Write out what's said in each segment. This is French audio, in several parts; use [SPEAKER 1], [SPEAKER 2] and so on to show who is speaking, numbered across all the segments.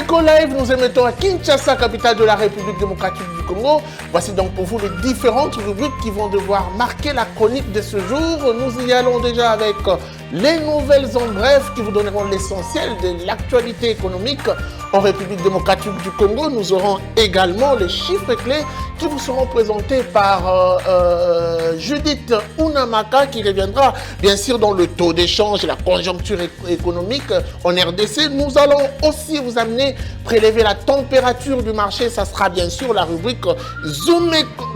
[SPEAKER 1] Éco Live, nous émettons à Kinshasa, capitale de la République démocratique du Congo. Voici donc pour vous les différentes rubriques qui vont devoir marquer la chronique de ce jour. Nous y allons déjà avec les nouvelles en bref qui vous donneront l'essentiel de l'actualité économique en République démocratique du Congo. Nous aurons également les chiffres clés qui vous seront présentés par Judith Unamaka qui reviendra bien sûr dans le taux d'échange et la conjoncture économique en RDC. Nous allons aussi vous amener prélever la température du marché. Ça sera bien sûr la rubrique Zoom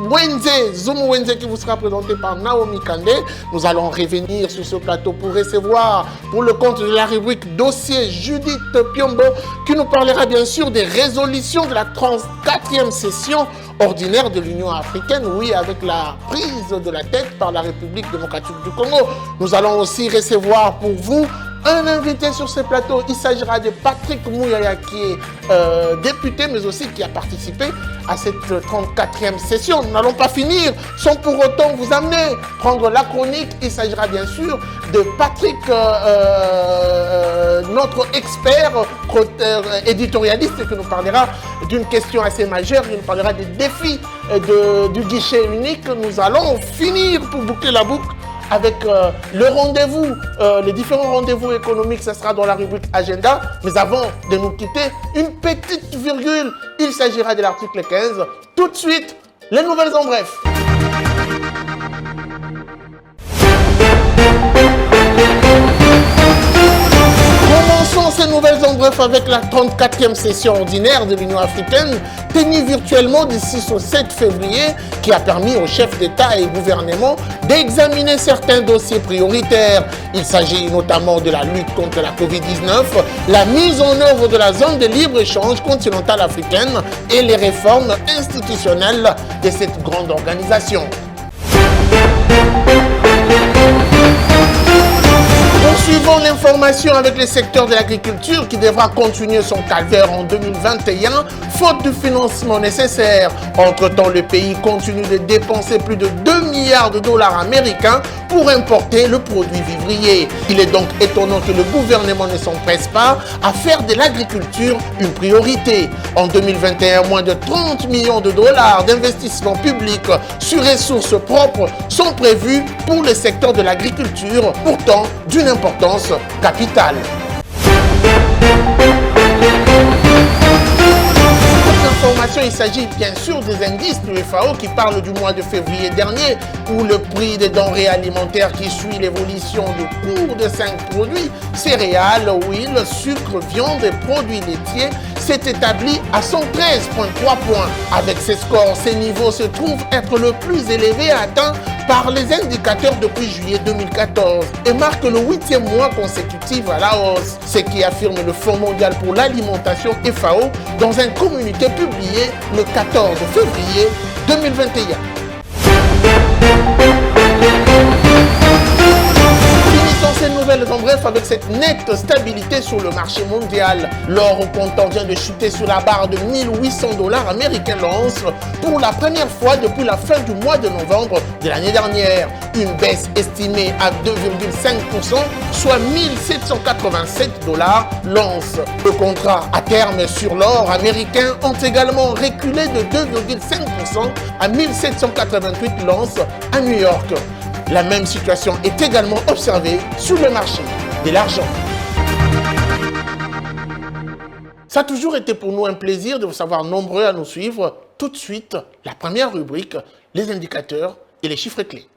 [SPEAKER 1] Wenze qui vous sera présentée par Naomi Kandé. Nous allons revenir sur ce plateau pour recevoir pour le compte de la rubrique dossier Judith Piombo qui nous parlera bien sûr des résolutions de la 34e session ordinaire de l'Union africaine, oui, avec la prise de la tête par la République démocratique du Congo. Nous allons aussi recevoir pour vous un invité sur ce plateau. Il s'agira de Patrick Mouyaya qui est député mais aussi qui a participé à cette 34e session. Nous n'allons pas finir sans pour autant vous amener prendre la chronique. Il s'agira bien sûr de Patrick, notre expert éditorialiste qui nous parlera d'une question assez majeure. Il nous parlera des défis du guichet unique. Nous allons finir pour boucler la boucle avec le rendez-vous, les différents rendez-vous économiques, ça sera dans la rubrique agenda. Mais avant de nous quitter, une petite virgule, il s'agira de l'article 15. Tout de suite, les nouvelles en bref. Commençons ces nouvelles en bref avec la 34e session ordinaire de l'Union africaine, tenue virtuellement du 6 au 7 février, qui a permis aux chefs d'État et gouvernement d'examiner certains dossiers prioritaires. Il s'agit notamment de la lutte contre la Covid-19, la mise en œuvre de la zone de libre-échange continentale africaine et les réformes institutionnelles de cette grande organisation. Poursuivons l'information avec le secteur de l'agriculture qui devra continuer son calvaire en 2021, faute du financement nécessaire. Entre-temps, le pays continue de dépenser plus de 2 milliards de dollars américains pour importer le produit vivrier. Il est donc étonnant que le gouvernement ne s'empresse pas à faire de l'agriculture une priorité. En 2021, moins de 30 millions de dollars d'investissements publics sur ressources propres sont prévus pour le secteur de l'agriculture, pourtant d'une importance capitale. Information, il s'agit bien sûr des indices du FAO qui parlent du mois de février dernier où le prix des denrées alimentaires qui suit l'évolution du cours de 5 produits, céréales, huile, sucre, viande et produits laitiers, s'est établi à 113,3 points. Avec ces scores, ces niveaux se trouvent être le plus élevé atteint par les indicateurs depuis juillet 2014 et marque le 8e mois consécutif à la hausse, ce qui affirme le Fonds mondial pour l'alimentation FAO dans un communiqué publié le 14 février 2021. Finissons ces nouvelles en bref avec cette nette stabilité sur le marché mondial. L'or au comptant vient de chuter sur la barre de 1800 dollars américains l'once pour la première fois depuis la fin du mois de novembre de l'année dernière. Une baisse estimée à 2,5%, soit 1787 dollars l'once. Le contrat à terme sur l'or américain ont également reculé de 2,5% à 1788 l'once à New York. La même situation est également observée sur le marché de l'argent. Ça a toujours été pour nous un plaisir de vous savoir nombreux à nous suivre. Tout de suite, la première rubrique, les indicateurs et les chiffres clés.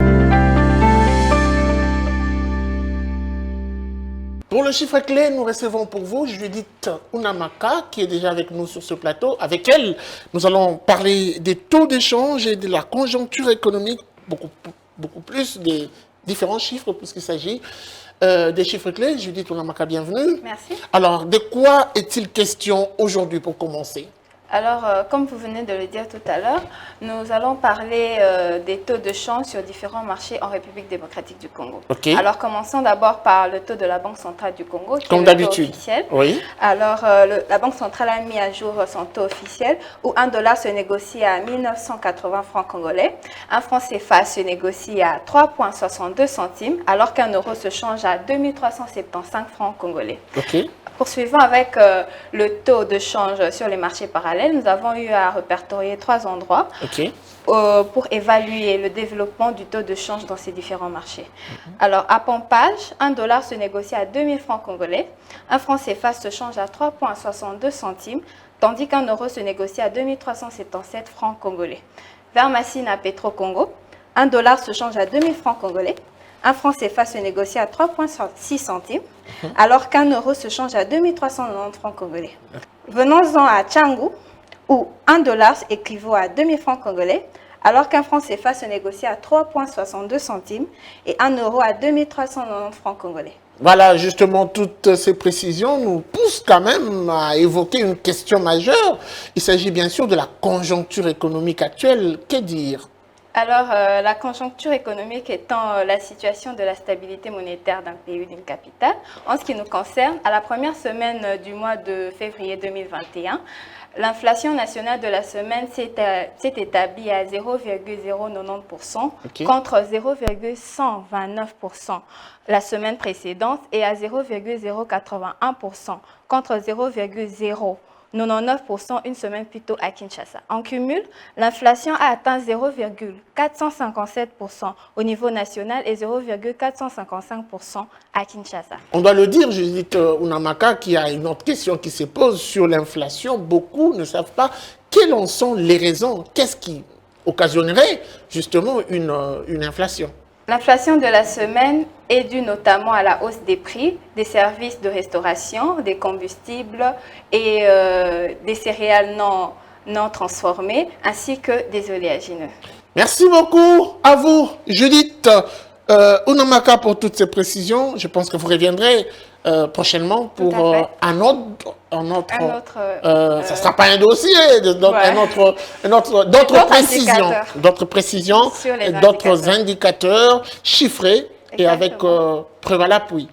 [SPEAKER 1] Pour le chiffre clé, nous recevons pour vous Judith Unamaka qui est déjà avec nous sur ce plateau. Avec elle, nous allons parler des taux d'échange et de la conjoncture économique, beaucoup plus des différents chiffres puisqu'il s'agit des chiffres clés. Judith Unamaka, bienvenue.
[SPEAKER 2] Merci.
[SPEAKER 1] Alors, de quoi est-il question aujourd'hui pour commencer?
[SPEAKER 2] Alors, comme vous venez de le dire tout à l'heure, nous allons parler des taux de change sur différents marchés en République démocratique du Congo.
[SPEAKER 1] Okay.
[SPEAKER 2] Alors, commençons d'abord par le taux de la Banque centrale du Congo, qui
[SPEAKER 1] comme
[SPEAKER 2] est le taux
[SPEAKER 1] d'habitude.
[SPEAKER 2] officiel.
[SPEAKER 1] Oui.
[SPEAKER 2] Alors, la Banque centrale a mis à jour son taux officiel, où 1 dollar se négocie à 1980 francs congolais, un franc CFA se négocie à 3,62 centimes, alors qu'un euro se change à 2375 francs congolais.
[SPEAKER 1] Okay.
[SPEAKER 2] Poursuivant avec le taux de change sur les marchés parallèles, nous avons eu à répertorier 3 endroits pour évaluer le développement du taux de change dans ces différents marchés. Alors, à Pompage, 1 dollar se négocie à 2000 francs congolais, un franc CFA se change à 3,62 centimes, tandis qu'un euro se négocie à 2377 francs congolais. Vers Massine à Petro-Congo, 1 dollar se change à 2000 francs congolais, un franc CFA se négocie à 3,6 centimes, alors qu'un euro se change à 2390 francs congolais. Venons-en à Tchangou, où 1 dollar équivaut à 2000 francs congolais, alors qu'un franc CFA se négocie à 3,62 centimes et 1 euro à 2390 francs congolais.
[SPEAKER 1] Voilà, justement, toutes ces précisions nous poussent quand même à évoquer une question majeure. Il s'agit bien sûr de la conjoncture économique actuelle. Que dire ?
[SPEAKER 2] Alors, la conjoncture économique étant la situation de la stabilité monétaire d'un pays ou d'une capitale, en ce qui nous concerne, à la première semaine du mois de février 2021, l'inflation nationale de la semaine s'est établie à 0,090% contre 0,129% la semaine précédente et à 0,081% contre 0,099% une semaine plus tôt à Kinshasa. En cumul, l'inflation a atteint 0,457% au niveau national et 0,455% à Kinshasa.
[SPEAKER 1] On doit le dire, Judith Unamaka, qu'il y a une autre question qui se pose sur l'inflation. Beaucoup ne savent pas quelles en sont les raisons. Qu'est-ce qui occasionnerait justement une inflation ?
[SPEAKER 2] L'inflation de la semaine est due notamment à la hausse des prix des services de restauration, des combustibles et des céréales non transformées, ainsi que des oléagineux.
[SPEAKER 1] Merci beaucoup à vous, Judith Unamaka, pour toutes ces précisions. Je pense que vous reviendrez prochainement pour un autre ça ne sera pas un dossier, d'autres précisions, d'autres indicateurs chiffrés et avec preuve à l'appui.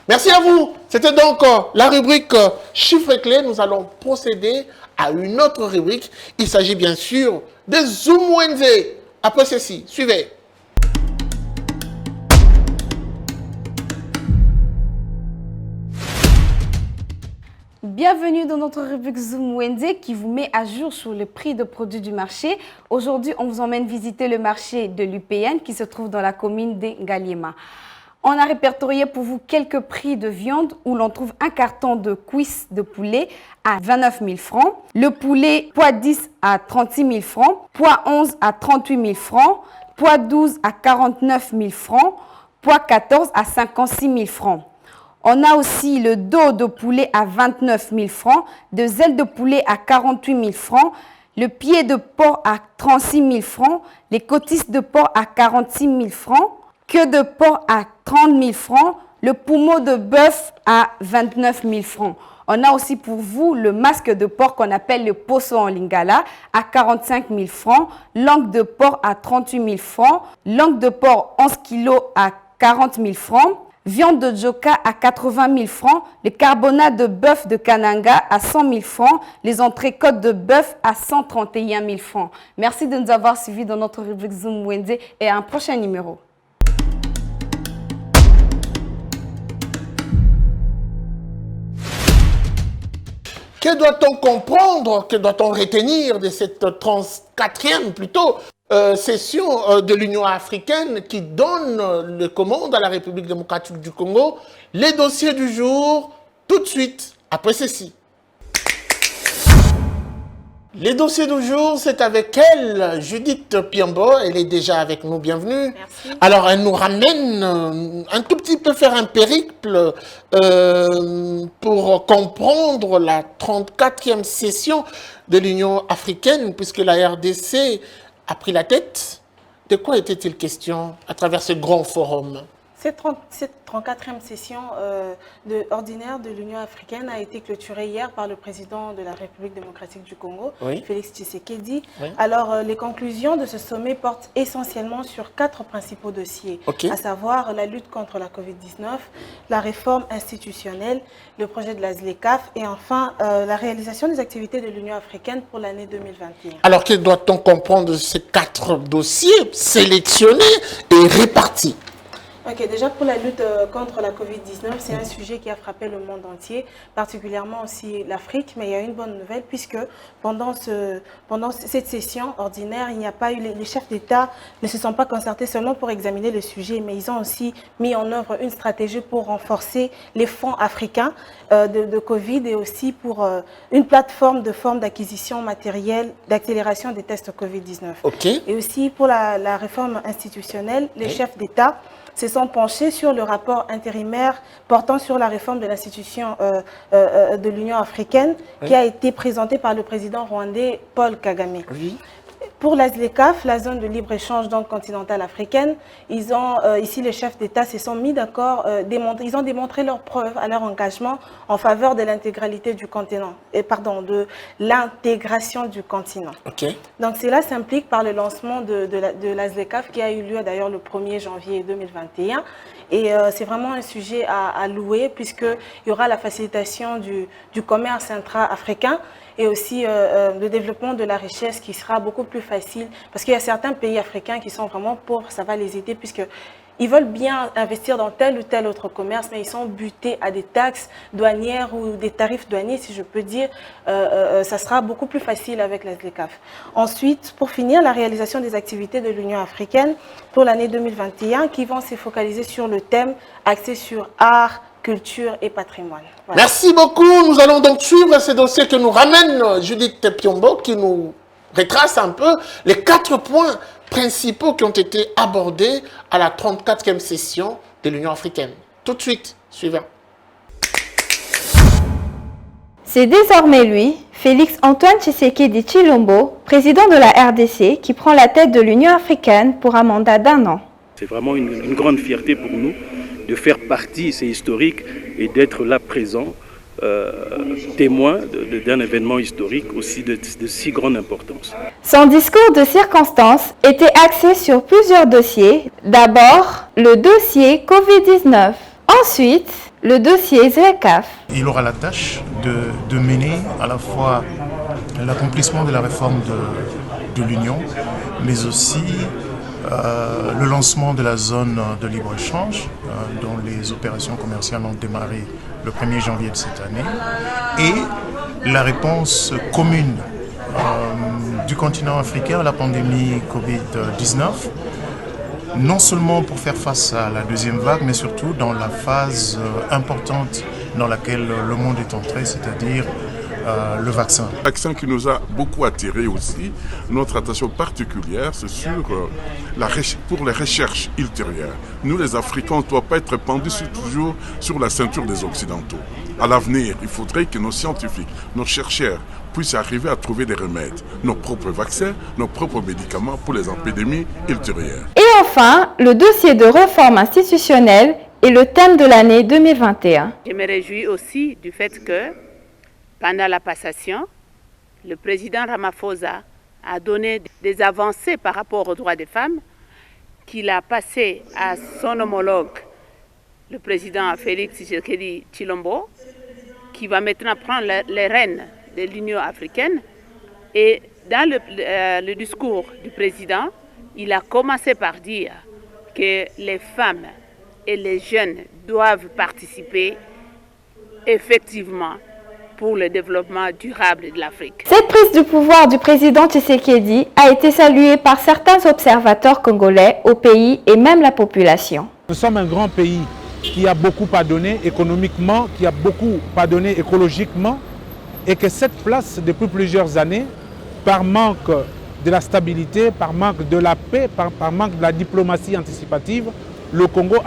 [SPEAKER 1] Merci à vous. C'était donc la rubrique chiffres clés. Nous allons procéder à une autre rubrique. Il s'agit bien sûr de Zoom Wednesday. Après ceci, suivez.
[SPEAKER 3] Bienvenue dans notre rubrique Zoom Wednesday qui vous met à jour sur le prix de produits du marché. Aujourd'hui, on vous emmène visiter le marché de l'UPN qui se trouve dans la commune de Ngaliema. On a répertorié pour vous quelques prix de viande où l'on trouve un carton de cuisses de poulet à 29 000 francs, le poulet poids 10 à 36 000 francs, poids 11 à 38 000 francs, poids 12 à 49 000 francs, poids 14 à 56 000 francs. On a aussi le dos de poulet à 29 000 francs, deux ailes de poulet à 48 000 francs, le pied de porc à 36 000 francs, les côtisses de porc à 46 000 francs, queue de porc à 30 000 francs, le pommeau de bœuf à 29 000 francs. On a aussi pour vous le masque de porc qu'on appelle le posso en lingala à 45 000 francs, langue de porc à 38 000 francs, langue de porc 11 kg à 40 000 francs, viande de joka à 80 000 francs, les carbonats de bœuf de Kananga à 100 000 francs, les entrecôtes de bœuf à 131 000 francs. Merci de nous avoir suivis dans notre rubrique Zoom Wednesday et à un prochain numéro.
[SPEAKER 1] Que doit-on comprendre, que doit-on retenir de cette 34e plutôt session de l'Union africaine qui donne le commande à la République démocratique du Congo? Les dossiers du jour, tout de suite, après ceci. Les dossiers du jour, c'est avec elle, Judith Piambo. Elle est déjà avec nous, bienvenue.
[SPEAKER 2] Merci.
[SPEAKER 1] Alors, elle nous ramène un tout petit peu faire un périple pour comprendre la 34e session de l'Union africaine, puisque la RDC a pris la tête. De quoi était-il question à travers ce grand forum?
[SPEAKER 4] Cette 34e session ordinaire de l'Union africaine a été clôturée hier par le président de la République démocratique du Congo, Félix Tshisekedi. Oui. Alors, les conclusions de ce sommet portent essentiellement sur 4 principaux dossiers, à savoir la lutte contre la Covid-19, la réforme institutionnelle, le projet de la ZLECAf et enfin la réalisation des activités de l'Union africaine pour l'année 2021.
[SPEAKER 1] Alors, que doit-on comprendre de ces 4 dossiers sélectionnés et répartis?
[SPEAKER 4] Ok, déjà pour la lutte contre la Covid-19, c'est un sujet qui a frappé le monde entier, particulièrement aussi l'Afrique. Mais il y a une bonne nouvelle puisque pendant cette session ordinaire, il n'y a pas eu les chefs d'État ne se sont pas concertés seulement pour examiner le sujet, mais ils ont aussi mis en œuvre une stratégie pour renforcer les fonds africains de Covid et aussi pour une plateforme d'acquisition matérielle, d'accélération des tests Covid-19.
[SPEAKER 1] Okay.
[SPEAKER 4] Et aussi pour la réforme institutionnelle, les chefs d'État se sont penchés sur le rapport intérimaire portant sur la réforme de l'institution de l'Union africaine qui a été présenté par le président rwandais Paul Kagame.
[SPEAKER 1] Oui.
[SPEAKER 4] Pour la ZLECAf, la zone de libre-échange continentale africaine, ici les chefs d'État se sont mis d'accord, ils ont démontré leur preuve à leur engagement en faveur de l'intégralité du continent, de l'intégration du continent.
[SPEAKER 1] Okay.
[SPEAKER 4] Donc cela s'implique par le lancement de la ZLECAf qui a eu lieu d'ailleurs le 1er janvier 2021. Et c'est vraiment un sujet à louer puisqu'il y aura la facilitation du commerce intra-africain et aussi le développement de la richesse qui sera beaucoup plus facile parce qu'il y a certains pays africains qui sont vraiment pauvres, ça va les aider puisqu'ils veulent bien investir dans tel ou tel autre commerce, mais ils sont butés à des taxes douanières ou des tarifs douaniers, si je peux dire. Ça sera beaucoup plus facile avec la ZLECAf. Ensuite, pour finir, la réalisation des activités de l'Union africaine pour l'année 2021 qui vont se focaliser sur le thème axé sur art, culture et patrimoine.
[SPEAKER 1] Voilà. Merci beaucoup. Nous allons donc suivre ces dossiers que nous ramène Judith Piombo qui nous retrace un peu les 4 points principaux qui ont été abordés à la 34e session de l'Union africaine. Tout de suite, suivant.
[SPEAKER 2] C'est désormais lui, Félix-Antoine Tshisekedi Tshilombo, président de la RDC, qui prend la tête de l'Union africaine pour un mandat d'1 an.
[SPEAKER 5] C'est vraiment une grande fierté pour nous de faire partie, c'est historique, et d'être là présent, témoin d'un événement historique aussi de si grande importance.
[SPEAKER 2] Son discours de circonstance était axé sur plusieurs dossiers. D'abord, le dossier Covid-19. Ensuite, le dossier ZLECAf.
[SPEAKER 6] Il aura la tâche de mener à la fois l'accomplissement de la réforme de l'Union, mais aussi le lancement de la zone de libre-échange, dont les opérations commerciales ont démarré le 1er janvier de cette année, et la réponse commune du continent africain à la pandémie Covid-19, non seulement pour faire face à la deuxième vague, mais surtout dans la phase importante dans laquelle le monde est entré, c'est-à-dire le vaccin.
[SPEAKER 7] Le vaccin qui nous a beaucoup attiré aussi, notre attention particulière, c'est sur pour les recherches ultérieures. Nous, les Africains, on ne doit pas être pendus toujours sur la ceinture des Occidentaux. À l'avenir, il faudrait que nos scientifiques, nos chercheurs, puissent arriver à trouver des remèdes, nos propres vaccins, nos propres médicaments pour les épidémies ultérieures.
[SPEAKER 2] Et enfin, le dossier de réforme institutionnelle est le thème de l'année 2021.
[SPEAKER 8] Je me réjouis aussi du fait que pendant la passation, le président Ramaphosa a donné des avancées par rapport aux droits des femmes qu'il a passé à son homologue, le président Félix Tshisekedi Tshilombo, qui va maintenant prendre les rênes de l'Union africaine. Et dans le discours du président, il a commencé par dire que les femmes et les jeunes doivent participer effectivement pour le développement durable de l'Afrique.
[SPEAKER 2] Cette prise de pouvoir du président Tshisekedi a été saluée par certains observateurs congolais au pays et même la population.
[SPEAKER 9] Nous sommes un grand pays qui a beaucoup à donner économiquement, qui a beaucoup à donner écologiquement, et que cette place, depuis plusieurs années, par manque de la stabilité, par manque de la paix, par manque de la diplomatie anticipative, le Congo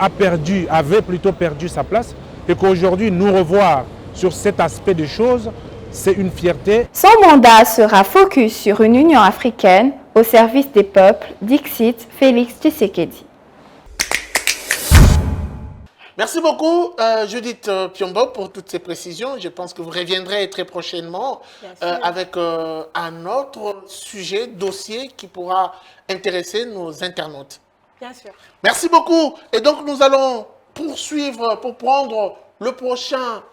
[SPEAKER 9] avait plutôt perdu sa place, et qu'aujourd'hui nous revoir sur cet aspect des choses, c'est une fierté.
[SPEAKER 2] Son mandat sera focus sur une Union africaine au service des peuples, dixit Félix Tshisekedi.
[SPEAKER 1] Merci beaucoup, Judith Piombo, pour toutes ces précisions. Je pense que vous reviendrez très prochainement avec un autre sujet, dossier qui pourra intéresser nos internautes.
[SPEAKER 4] Bien sûr.
[SPEAKER 1] Merci beaucoup. Et donc, nous allons poursuivre pour prendre le prochain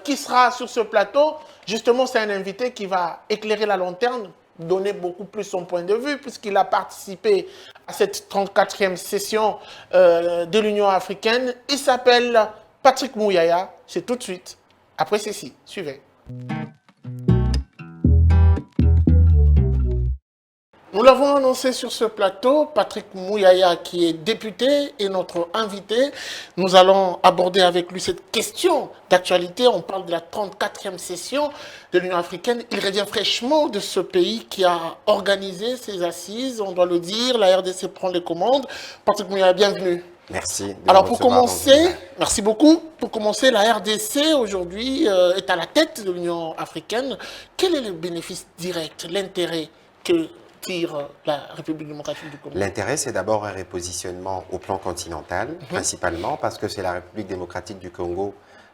[SPEAKER 1] qui sera sur ce plateau. Justement, c'est un invité qui va éclairer la lanterne donner beaucoup plus son point de vue, puisqu'il a participé à cette 34e session de l'Union africaine. Il s'appelle Patrick Mouyaya. C'est tout de suite, après ceci. Suivez. Nous l'avons annoncé sur ce plateau, Patrick Mouyaya, qui est député, est notre invité. Nous allons aborder avec lui cette question d'actualité. On parle de la 34e session de l'Union africaine. Il revient fraîchement de ce pays qui a organisé ses assises, on doit le dire. La RDC prend les commandes. Patrick Mouyaya, bienvenue.
[SPEAKER 10] Merci.
[SPEAKER 1] Alors pour commencer, merci beaucoup. Pour commencer, la RDC aujourd'hui est à la tête de l'Union africaine. Quel est le bénéfice direct, l'intérêt que tire la République démocratique du Congo?
[SPEAKER 10] L'intérêt, c'est d'abord un repositionnement au plan continental, principalement parce que c'est la République démocratique du Congo,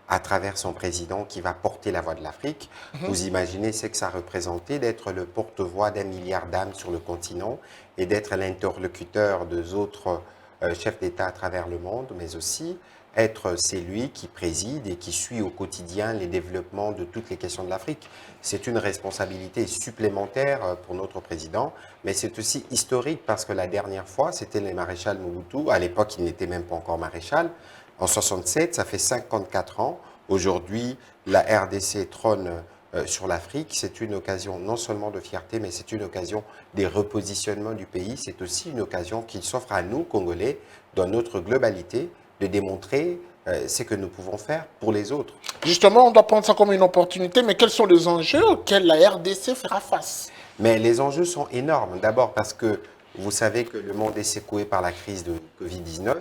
[SPEAKER 10] à travers son président, qui va porter la voix de l'Afrique. Vous imaginez ce que ça représentait d'être le porte-voix d'1 milliard d'âmes sur le continent et d'être l'interlocuteur des autres chefs d'État à travers le monde, mais aussi être celui qui préside et qui suit au quotidien les développements de toutes les questions de l'Afrique. C'est une responsabilité supplémentaire pour notre président, mais c'est aussi historique parce que la dernière fois, c'était le maréchal Mobutu. À l'époque, il n'était même pas encore maréchal. En 67, ça fait 54 ans. Aujourd'hui, la RDC trône sur l'Afrique. C'est une occasion non seulement de fierté, mais c'est une occasion des repositionnements du pays. C'est aussi une occasion qui s'offre à nous, Congolais, dans notre globalité, de démontrer ce que nous pouvons faire pour les autres.
[SPEAKER 1] Justement, on doit prendre ça comme une opportunité, mais quels sont les enjeux auxquels la RDC fera face?
[SPEAKER 10] Mais les enjeux sont énormes. D'abord parce que vous savez que le monde est secoué par la crise de Covid-19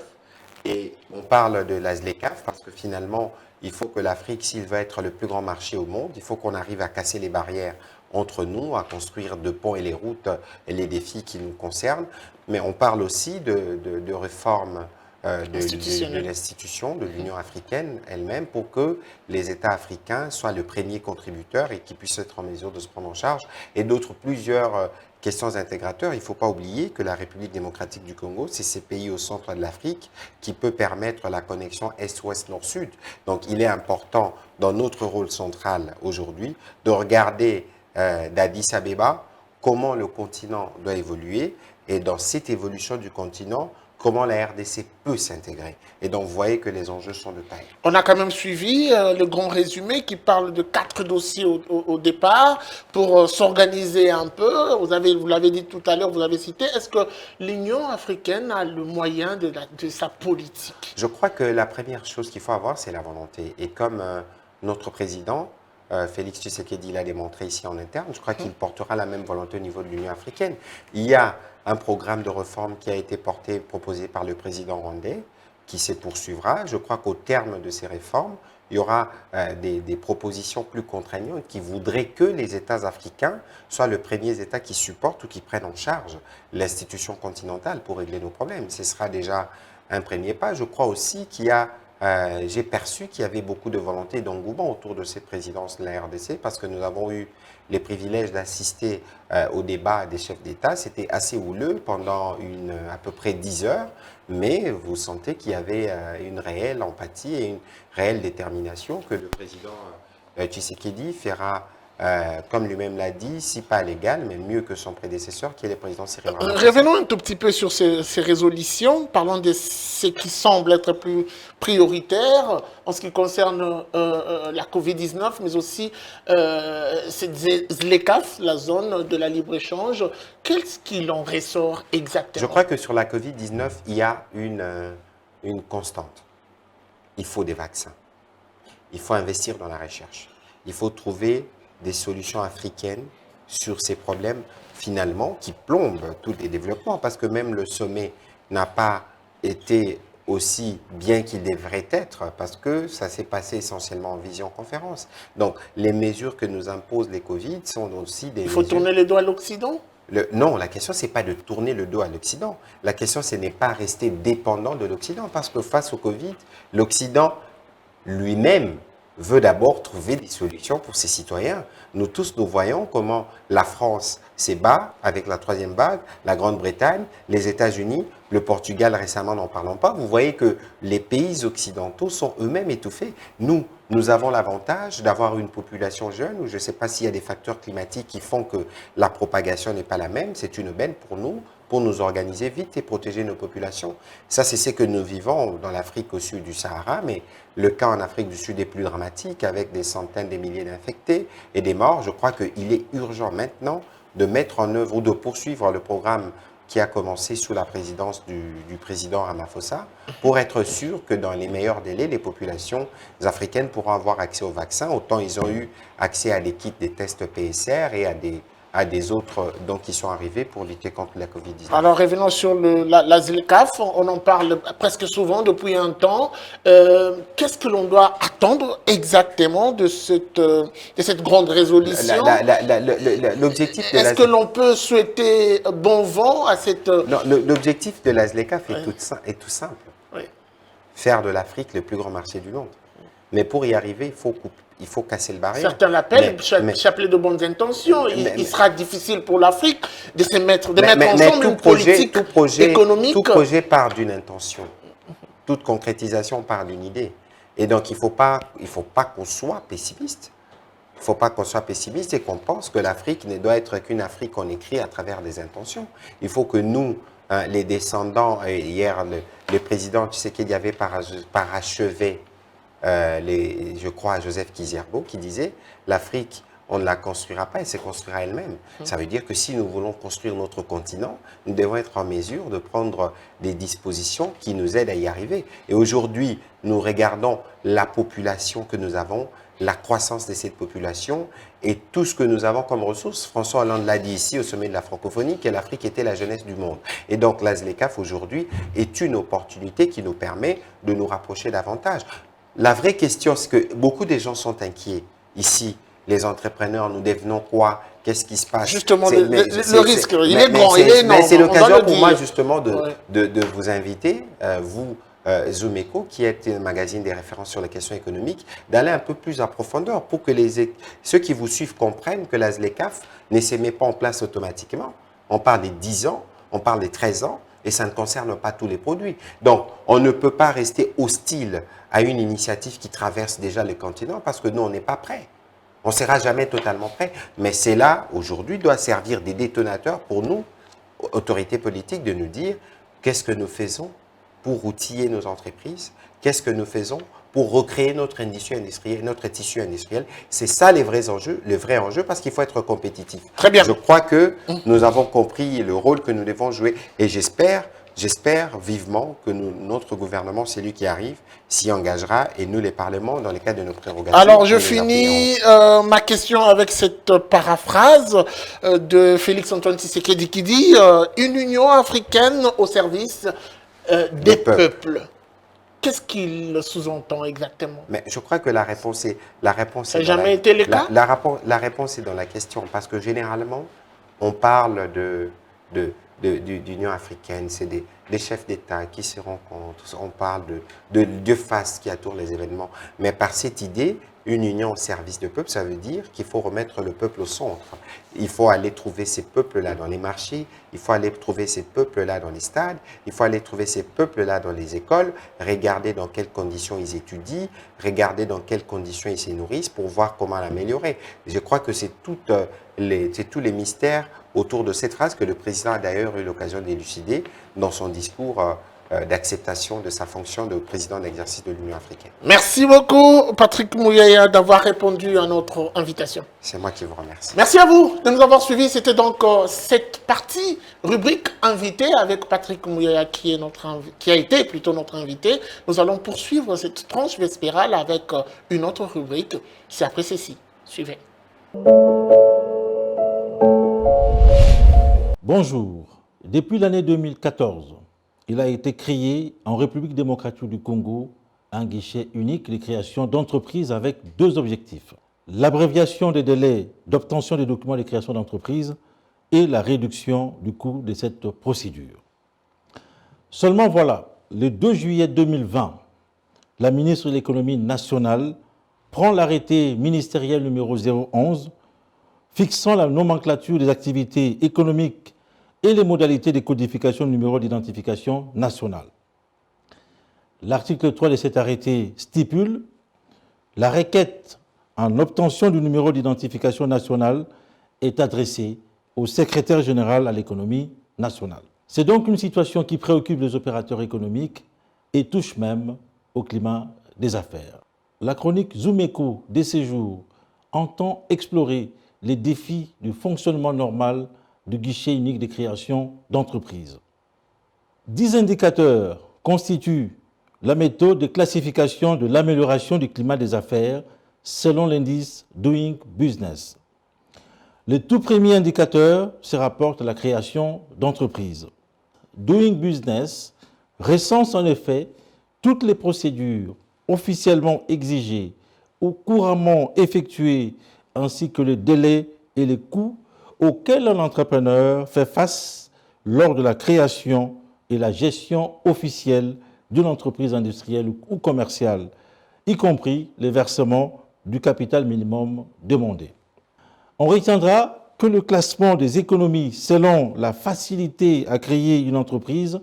[SPEAKER 10] et on parle de la ZLECAf parce que finalement, il faut que l'Afrique, s'il veut être le plus grand marché au monde, il faut qu'on arrive à casser les barrières entre nous, à construire de ponts et les routes et les défis qui nous concernent. Mais on parle aussi de réformes de l'institution, de l'Union africaine elle-même, pour que les États africains soient le premier contributeur et qu'ils puissent être en mesure de se prendre en charge. Et plusieurs questions intégrateurs. Il ne faut pas oublier que la République démocratique du Congo, c'est ces pays au centre de l'Afrique qui peut permettre la connexion Est-Ouest, Nord-Sud. Donc il est important, dans notre rôle central aujourd'hui, de regarder d'Addis Abeba comment le continent doit évoluer et dans cette évolution du continent, comment la RDC peut s'intégrer. Et donc, vous voyez que les enjeux sont de taille.
[SPEAKER 1] On a quand même suivi le grand résumé qui parle de 4 dossiers au départ pour s'organiser un peu. Vous l'avez dit tout à l'heure, vous l'avez cité. Est-ce que l'Union africaine a le moyen de sa politique?
[SPEAKER 10] Je crois que la première chose qu'il faut avoir, c'est la volonté. Et comme notre président, Félix Tshisekedi l'a démontré ici en interne, je crois qu'il portera la même volonté au niveau de l'Union africaine. Il y a un programme de réforme qui a été proposé par le président rwandais, qui se poursuivra. Je crois qu'au terme de ces réformes, il y aura des propositions plus contraignantes qui voudraient que les États africains soient les premiers États qui supportent ou qui prennent en charge l'institution continentale pour régler nos problèmes. Ce sera déjà un premier pas. Je crois aussi qu'il y a j'ai perçu qu'il y avait beaucoup de volonté et d'engouement autour de cette présidence de la RDC parce que nous avons eu les privilèges d'assister au débat des chefs d'État. C'était assez houleux pendant à peu près 10 heures, mais vous sentez qu'il y avait une réelle empathie et une réelle détermination que le président Tshisekedi fera, comme lui-même l'a dit, si pas à l'égal, mais mieux que son prédécesseur, qui est le président Cyril Ramaphosa.
[SPEAKER 1] Revenons un tout petit peu sur ces résolutions, parlons de ce qui semble être plus prioritaire en ce qui concerne la Covid-19, mais aussi cette ZLECAf, la zone de la libre-échange. Qu'est-ce qu'il en ressort exactement?
[SPEAKER 10] Je crois que sur la Covid-19, il y a une constante. Il faut des vaccins. Il faut investir dans la recherche. Il faut trouver des solutions africaines sur ces problèmes, finalement, qui plombent tous les développements, parce que même le sommet n'a pas été aussi bien qu'il devrait être, parce que ça s'est passé essentiellement en visioconférence. Donc, les mesures que nous imposent les Covid sont aussi des mesures...
[SPEAKER 1] Il faut tourner les doigts à l'Occident?
[SPEAKER 10] Non, la question, ce n'est pas de tourner le dos à l'Occident. La question, ce n'est pas rester dépendant de l'Occident, parce que face au Covid, l'Occident lui-même veut d'abord trouver des solutions pour ses citoyens. Nous tous, nous voyons comment la France s'ébat avec la troisième vague, la Grande-Bretagne, les États-Unis Le Portugal récemment, n'en parlons pas. Vous voyez que les pays occidentaux sont eux-mêmes étouffés. Nous avons l'avantage d'avoir une population jeune, ou je ne sais pas s'il y a des facteurs climatiques qui font que la propagation n'est pas la même. C'est une aubaine pour nous organiser vite et protéger nos populations. Ça, c'est ce que nous vivons dans l'Afrique au sud du Sahara, mais le cas en Afrique du Sud est plus dramatique, avec des centaines de milliers d'infectés et des morts. Je crois qu'il est urgent maintenant de mettre en œuvre ou de poursuivre le programme qui a commencé sous la présidence du président Ramaphosa, pour être sûr que dans les meilleurs délais, les populations africaines pourront avoir accès au vaccin. Autant ils ont eu accès à des kits des tests PSR et à des autres qui sont arrivés pour lutter contre la Covid-19.
[SPEAKER 1] Alors revenons sur la ZLECAf, on en parle presque souvent depuis un temps. Qu'est-ce que l'on doit attendre exactement de cette grande résolution?
[SPEAKER 10] L'objectif de
[SPEAKER 1] Est-ce que l'on peut souhaiter bon vent à cette...
[SPEAKER 10] Non, l'objectif de la ZLECAf est tout simple.
[SPEAKER 1] Oui.
[SPEAKER 10] Faire de l'Afrique le plus grand marché du monde. Mais pour y arriver, il faut casser le barrière.
[SPEAKER 1] Certains l'appellent chapelet de bonnes intentions. Il sera difficile pour l'Afrique de mettre ensemble une politique économique.
[SPEAKER 10] Tout projet part d'une intention. Toute concrétisation part d'une idée. Et donc, il ne faut pas qu'on soit pessimiste. Il ne faut pas qu'on soit pessimiste et qu'on pense que l'Afrique ne doit être qu'une Afrique qu'on écrit à travers des intentions. Il faut que nous, les descendants, hier, le président Tshisekedi avait parachevé je crois à Joseph Kizerbo, qui disait « l'Afrique, on ne la construira pas, elle se construira elle-même ». Ça veut dire que si nous voulons construire notre continent, nous devons être en mesure de prendre des dispositions qui nous aident à y arriver. Et aujourd'hui, nous regardons la population que nous avons, la croissance de cette population et tout ce que nous avons comme ressources. François Hollande l'a dit ici au sommet de la francophonie, que l'Afrique était la jeunesse du monde. Et donc la ZLECAf aujourd'hui est une opportunité qui nous permet de nous rapprocher davantage. La vraie question, c'est que beaucoup de gens sont inquiets. Ici, les entrepreneurs, nous devenons quoi? Qu'est-ce qui se passe?
[SPEAKER 1] Justement, le risque, il est grand, il est énorme.
[SPEAKER 10] C'est l'occasion pour moi, justement, de vous inviter, vous, Zoom Eco, qui est un magazine des références sur les questions économiques, d'aller un peu plus en profondeur pour que ceux qui vous suivent comprennent que la ZLECAf ne se met pas en place automatiquement. On parle des 10 ans, on parle des 13 ans, et ça ne concerne pas tous les produits. Donc, on ne peut pas rester hostile à une initiative qui traverse déjà le continent parce que nous, on n'est pas prêts. On ne sera jamais totalement prêts. Mais c'est là, aujourd'hui, doit servir des détonateurs pour nous, autorités politiques, de nous dire qu'est-ce que nous faisons pour outiller nos entreprises, qu'est-ce que nous faisons pour recréer notre tissu industriel. C'est ça les vrais enjeux, le vrai enjeu, parce qu'il faut être compétitif.
[SPEAKER 1] Très bien.
[SPEAKER 10] Je crois que nous avons compris le rôle que nous devons jouer et j'espère vivement que notre gouvernement, c'est lui qui arrive, s'y engagera et nous, les parlements, dans le cadre de nos prérogatives.
[SPEAKER 1] Alors, je finis ma question avec cette paraphrase de Félix-Antoine Tshisekedi qui dit une Union africaine au service des peuples. Qu'est-ce qu'il sous-entend exactement?
[SPEAKER 10] Mais je crois que la réponse est...
[SPEAKER 1] Ça n'a jamais été le cas?
[SPEAKER 10] La réponse est dans la question, parce que généralement, on parle d'Union africaine, c'est des chefs d'État qui se rencontrent, on parle de deux faces qui entourent les événements. Mais par cette idée, une union au service du peuple, ça veut dire qu'il faut remettre le peuple au centre. Il faut aller trouver ces peuples-là dans les marchés, il faut aller trouver ces peuples-là dans les stades, il faut aller trouver ces peuples-là dans les écoles, regarder dans quelles conditions ils étudient, regarder dans quelles conditions ils se nourrissent pour voir comment l'améliorer. Je crois que c'est tous les mystères autour de cette phrase que le président a d'ailleurs eu l'occasion d'élucider dans son discours d'acceptation de sa fonction de président d'exercice de l'Union africaine.
[SPEAKER 1] Merci beaucoup, Patrick Mouyaya, d'avoir répondu à notre invitation.
[SPEAKER 10] C'est moi qui vous remercie.
[SPEAKER 1] Merci à vous de nous avoir suivis. C'était donc cette partie rubrique invité avec Patrick Mouyaya qui a été plutôt notre invité. Nous allons poursuivre cette tranche vespérale avec une autre rubrique. C'est après ceci. Suivez.
[SPEAKER 11] Bonjour. Depuis l'année 2014, il a été créé en République démocratique du Congo un guichet unique de création d'entreprises avec deux objectifs. L'abréviation des délais d'obtention des documents de création d'entreprise et la réduction du coût de cette procédure. Seulement voilà, le 2 juillet 2020, la ministre de l'économie nationale prend l'arrêté ministériel numéro 011 fixant la nomenclature des activités économiques et les modalités de codification du numéro d'identification national. L'article 3 de cet arrêté stipule la requête en obtention du numéro d'identification national est adressée au secrétaire général à l'économie nationale. C'est donc une situation qui préoccupe les opérateurs économiques et touche même au climat des affaires. La chronique Zoom-Eco des séjours entend explorer les défis du fonctionnement normal du guichet unique de création d'entreprises. 10 indicateurs constituent la méthode de classification de l'amélioration du climat des affaires selon l'indice Doing Business. Le tout premier indicateur se rapporte à la création d'entreprises. Doing Business recense en effet toutes les procédures officiellement exigées ou couramment effectuées ainsi que les délais et les coûts auxquels un entrepreneur fait face lors de la création et la gestion officielle d'une entreprise industrielle ou commerciale, y compris les versements du capital minimum demandé. On retiendra que le classement des économies selon la facilité à créer une entreprise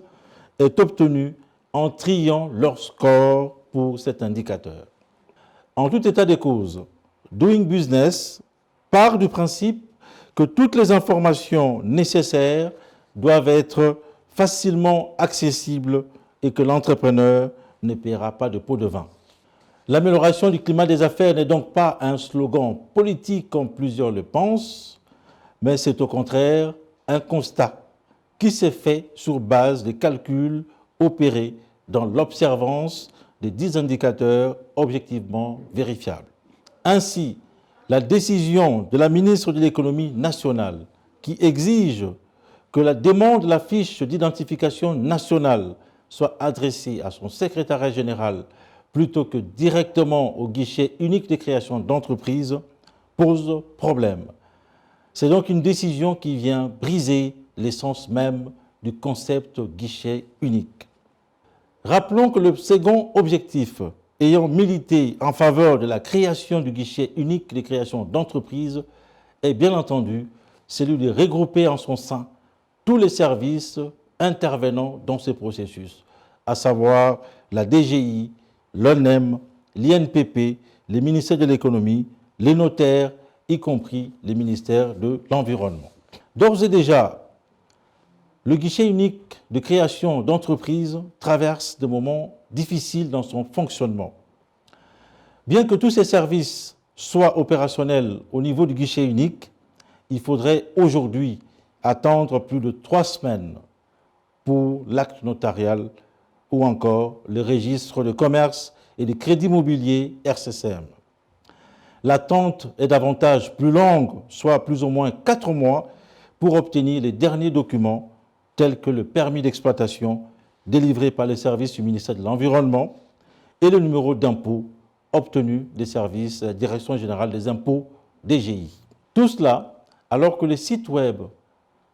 [SPEAKER 11] est obtenu en triant leur score pour cet indicateur. En tout état de cause, Doing Business part du principe que toutes les informations nécessaires doivent être facilement accessibles et que l'entrepreneur ne paiera pas de pot de vin. L'amélioration du climat des affaires n'est donc pas un slogan politique comme plusieurs le pensent, mais c'est au contraire un constat qui s'est fait sur base des calculs opérés dans l'observance des 10 indicateurs objectivement vérifiables. Ainsi, la décision de la ministre de l'économie nationale qui exige que la demande de la fiche d'identification nationale soit adressée à son secrétariat général plutôt que directement au guichet unique de création d'entreprise pose problème. C'est donc une décision qui vient briser l'essence même du concept guichet unique. Rappelons que le second objectif ayant milité en faveur de la création du guichet unique de création d'entreprise est bien entendu celui de regrouper en son sein tous les services intervenant dans ce processus, à savoir la DGI, l'ONEM, l'INPP, les ministères de l'économie, les notaires, y compris les ministères de l'environnement. D'ores et déjà, le guichet unique de création d'entreprise traverse des moments difficiles dans son fonctionnement. Bien que tous ces services soient opérationnels au niveau du guichet unique, il faudrait aujourd'hui attendre plus de 3 semaines pour l'acte notarial ou encore le registre de commerce et de crédit immobilier RCCM. L'attente est davantage plus longue, soit plus ou moins 4 mois, pour obtenir les derniers documents tels que le permis d'exploitation délivré par les services du ministère de l'Environnement et le numéro d'impôt obtenu des services de la Direction générale des impôts DGI. Tout cela alors que le site web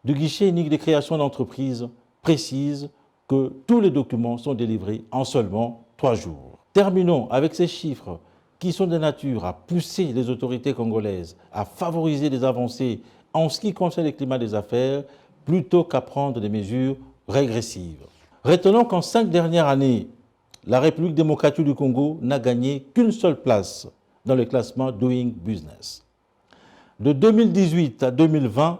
[SPEAKER 11] du guichet unique de création d'entreprise précise que tous les documents sont délivrés en seulement 3 jours. Terminons avec ces chiffres qui sont de nature à pousser les autorités congolaises à favoriser des avancées en ce qui concerne le climat des affaires plutôt qu'à prendre des mesures régressives. Retenons qu'en 5 dernières années, la République démocratique du Congo n'a gagné qu'une seule place dans le classement Doing Business. De 2018 à 2020,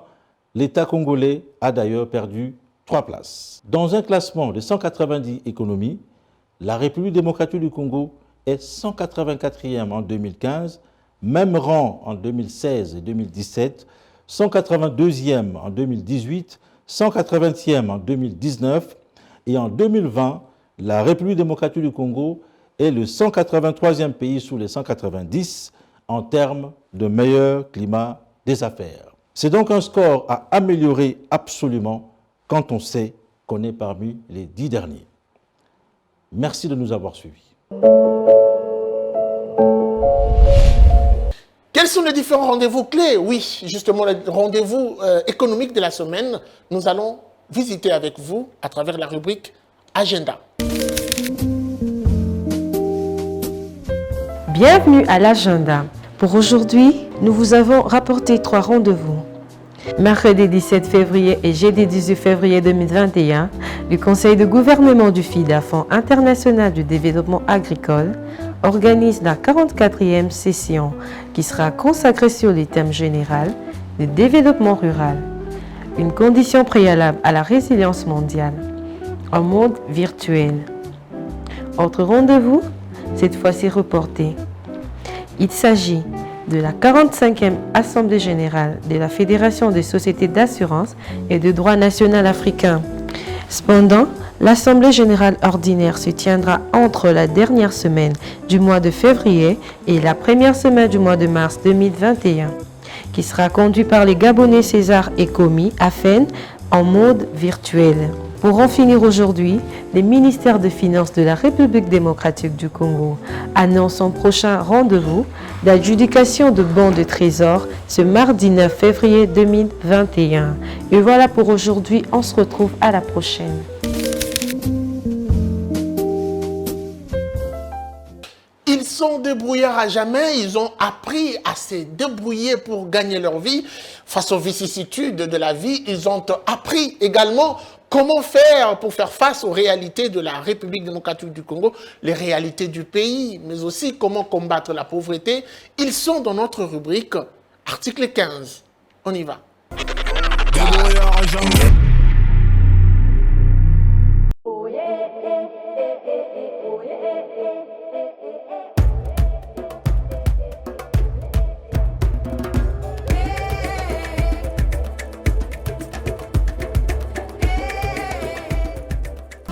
[SPEAKER 11] l'État congolais a d'ailleurs perdu 3 places. Dans un classement de 190 économies, la République démocratique du Congo est 184e en 2015, même rang en 2016 et 2017, 182e en 2018, 180e en 2019 et en 2020, la République démocratique du Congo est le 183e pays sous les 190 en termes de meilleur climat des affaires. C'est donc un score à améliorer absolument quand on sait qu'on est parmi les 10 derniers. Merci de nous avoir suivis.
[SPEAKER 1] Quels sont les différents rendez-vous clés? Oui, justement, les rendez-vous économiques de la semaine, nous allons visiter avec vous à travers la rubrique Agenda.
[SPEAKER 12] Bienvenue à l'agenda. Pour aujourd'hui, nous vous avons rapporté 3 rendez-vous. Mercredi 17 février et jeudi 18 février 2021, le Conseil de gouvernement du FIDA, Fonds international du développement agricole, organise la 44e session qui sera consacrée sur le thème général du développement rural, une condition préalable à la résilience mondiale, en mode virtuel. Autre rendez-vous, cette fois-ci reporté. Il s'agit de la 45e Assemblée générale de la Fédération des sociétés d'assurance et de droit national africain. Cependant, l'Assemblée générale ordinaire se tiendra entre la dernière semaine du mois de février et la première semaine du mois de mars 2021, qui sera conduite par les Gabonais César et Komi Afen en mode virtuel. Pour en finir aujourd'hui, le ministère des Finances de la République démocratique du Congo annonce son prochain rendez-vous d'adjudication de bons de trésor ce mardi 9 février 2021. Et voilà pour aujourd'hui, on se retrouve à la prochaine.
[SPEAKER 1] Ils sont débrouillards à jamais, ils ont appris à se débrouiller pour gagner leur vie. Face aux vicissitudes de la vie, ils ont appris également comment faire pour faire face aux réalités de la République démocratique du Congo, les réalités du pays, mais aussi comment combattre la pauvreté. Ils sont dans notre rubrique article 15. On y va.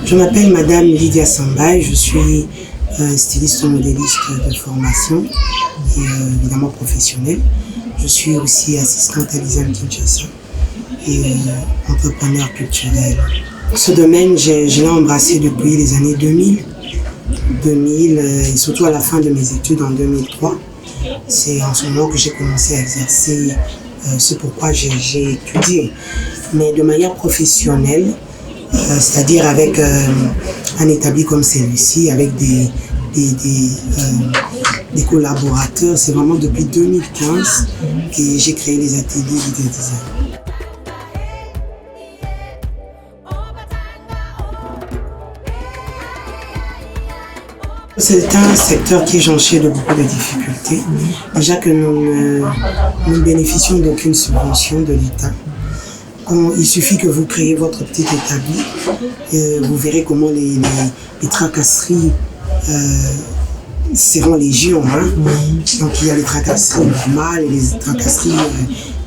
[SPEAKER 13] Je m'appelle Madame Lydia Sambay, je suis styliste modéliste de formation et évidemment professionnelle. Je suis aussi assistante à l'ISAM Kinshasa et entrepreneur culturel. Ce domaine, je l'ai embrassé depuis les années 2000 et surtout à la fin de mes études en 2003. C'est en ce moment que j'ai commencé à exercer ce pourquoi j'ai étudié, mais de manière professionnelle. C'est-à-dire avec un établi comme celui-ci, avec des collaborateurs. C'est vraiment depuis 2015 que j'ai créé les ateliers de design. C'est un secteur qui est jonché de beaucoup de difficultés. Déjà que nous ne bénéficions d'aucune subvention de l'État. Il suffit que vous créez votre petit établi, vous verrez comment les tracasseries seront légion. Hein? Donc il y a les tracasseries normales et les tracasseries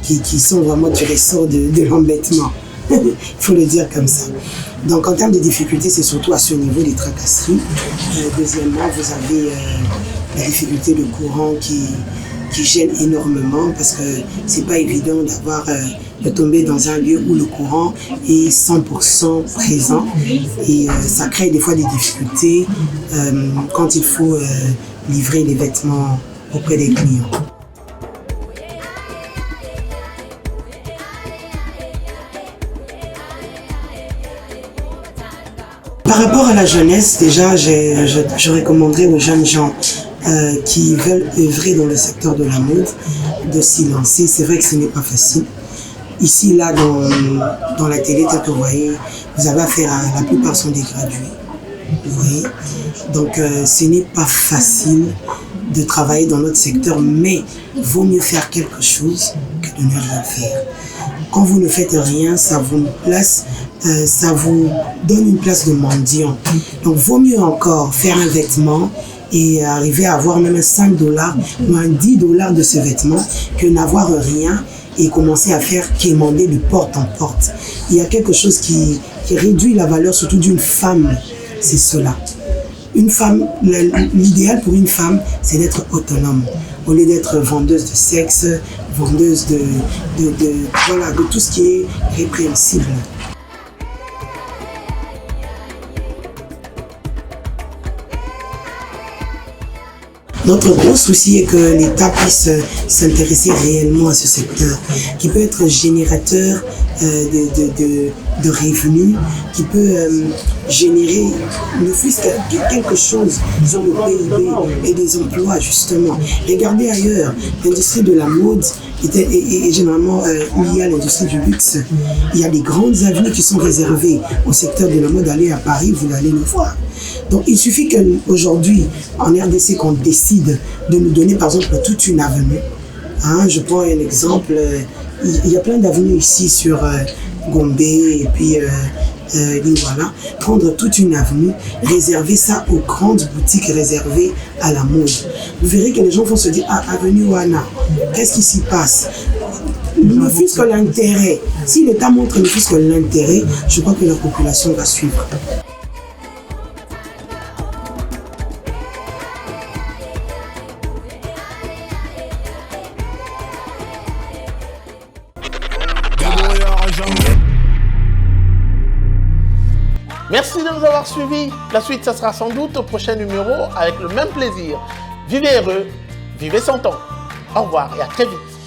[SPEAKER 13] qui sont vraiment du ressort de l'embêtement. Il faut le dire comme ça. Donc en termes de difficultés, c'est surtout à ce niveau des tracasseries. Deuxièmement, vous avez la difficulté de courant qui gêne énormément parce que c'est pas évident de tomber dans un lieu où le courant est 100% présent et ça crée des fois des difficultés quand il faut livrer les vêtements auprès des clients. Par rapport à la jeunesse, déjà, je recommanderais aux jeunes gens qui veulent œuvrer dans le secteur de la mode de s'y lancer. C'est vrai que ce n'est pas facile. Ici, là, dans la télé, tel que vous voyez, vous avez affaire à la plupart sont des gradués. Vous voyez? Donc, ce n'est pas facile de travailler dans notre secteur, mais vaut mieux faire quelque chose que de ne rien faire. Quand vous ne faites rien, ça vous donne une place de mendiant. Donc, vaut mieux encore faire un vêtement et arriver à avoir même $5 ou un $10 de ce vêtement que n'avoir rien et commencer à faire quémander de porte en porte. Il y a quelque chose qui réduit la valeur surtout d'une femme, c'est cela. Une femme, l'idéal pour une femme, c'est d'être autonome. Au lieu d'être vendeuse de sexe, vendeuse de tout ce qui est répréhensible. Notre gros souci est que l'État puisse s'intéresser réellement à ce secteur, qui peut être générateur de revenus, qui peut générer ne fût-ce que quelque chose sur le PIB et des emplois, justement. Regardez ailleurs, l'industrie de la mode est généralement liée à l'industrie du luxe. Il y a des grandes avenues qui sont réservées au secteur de la mode. Allez à Paris, vous allez le voir. Donc il suffit qu'aujourd'hui, en RDC, qu'on décide de nous donner par exemple toute une avenue. Je prends un exemple, il y a plein d'avenues ici sur Gombe et puis voilà, prendre toute une avenue, réserver ça aux grandes boutiques réservées à la mode. Vous verrez que les gens vont se dire, ah, avenue Wana, qu'est-ce qui s'y passe? Ne fût-ce que l'intérêt, si l'État montre ne fût-ce que l'intérêt, je crois que la population va suivre.
[SPEAKER 1] Merci de nous avoir suivis. La suite, ça sera sans doute au prochain numéro avec le même plaisir. Vivez heureux, vivez sans temps. Au revoir et à très vite.